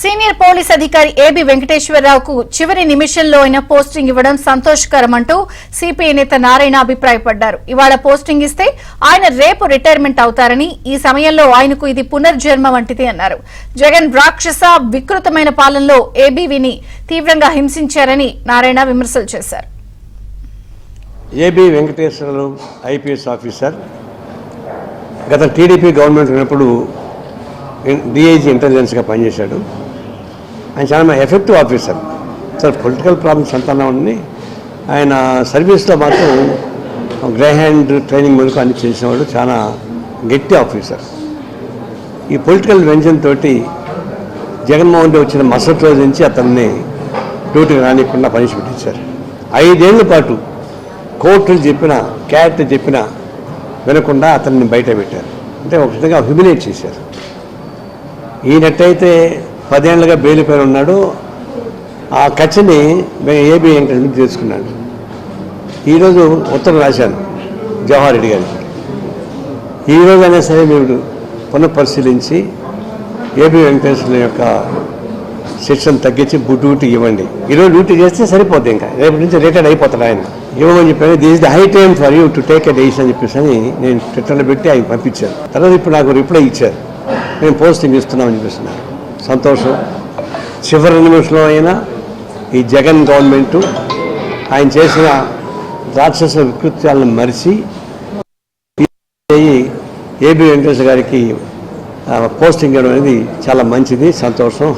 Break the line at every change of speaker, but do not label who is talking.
Senior police అధికారి AB వెంకటేశ్వరరావుకు చివరి నిమిషంలో అయిన పోస్టింగ్ ఇవ్వడం సంతోషకరమంటూ సిపిఐ నేత నారాయణ అభిప్రాయపడ్డారు. ఇవాళ పోస్టింగ్ ఇస్తే ఆయన రేపు రిటైర్మెంట్ అవుతారని, ఈ సమయంలో ఆయనకు ఇది పునర్జన్మ వంటిది అన్నారు. జగన్ రాక్షస వికృతమైన పాలనలో ఏబీవీని తీవ్రంగా హింసించారని నారాయణ విమర్శలు చేశారు.
ఏబి వెంకటేశ్వరరావు ఐపీఎస్ ఆఫీసర్ గత టీడీపీ గవర్నమెంట్ ఉన్నప్పుడు డిఐజీ ఇంటెలిజెన్స్గా పనిచేశాడు. ఆయన చాలా effective officer. Sir political problems అంతా ఉండి ఆయన సర్వీస్లో మాత్రం గ్రే హ్యాండ్ ట్రైనింగ్ వరకు అన్ని చేసినవాడు. చాలా గట్టి ఆఫీసర్. ఈ పొలిటికల్ వెంజన్ తోటి జగన్మోహన్ రెడ్డి వచ్చిన మరుసటి రోజు నుంచి అతన్ని డ్యూటీకి రానికుండా పనిష్మెంట్ ఇచ్చారు. 5 ఏళ్ల పాటు కోర్టులు చెప్పినా క్యాట్ చెప్పినా వినకుండా అతన్ని బయట పెట్టారు. అంటే ఒక విధంగా హ్యూమిలేట్ చేశారు. ఈయనట్టయితే 10 ఏళ్ళుగా బెయిల్ పైన ఉన్నాడు. ఆ కచ్చని ఏబీ వెంకటేశ్వర చేసుకున్నాడు. ఈరోజు ఉత్తరం రాశాను జవహర్ రెడ్డి గారికి. ఈరోజు అయినా సరే మీరు పునఃపరిశీలించి ఏబీ వెంకటేశ్వర యొక్క శిక్షను తగ్గించి డ్యూటీ ఇవ్వండి. ఈరోజు డ్యూటీ చేస్తే సరిపోతుంది, ఇంకా రేపటి నుంచి రిటైర్డ్ అయిపోతాడు ఆయన. ఇవ్వమని చెప్పాను. This is the high time for you to take a decision అని చెప్పేసి నేను ట్విట్టర్లో పెట్టి ఆయన పంపించాను. తర్వాత ఇప్పుడు నాకు రిప్లై ఇచ్చారు, మేము పోస్టింగ్ ఇస్తున్నామని చెప్పేస్తున్నాను. సంతోషం. చివరి నిమిషంలో అయినా ఈ జగన్ గవర్నమెంటు ఆయన చేసిన రాక్షస వికృత్యాలను మరిచి ఏబీ వెంకటేశ్వర గారికి పోస్టింగ్ ఇవ్వడం అనేది చాలా మంచిది, సంతోషం.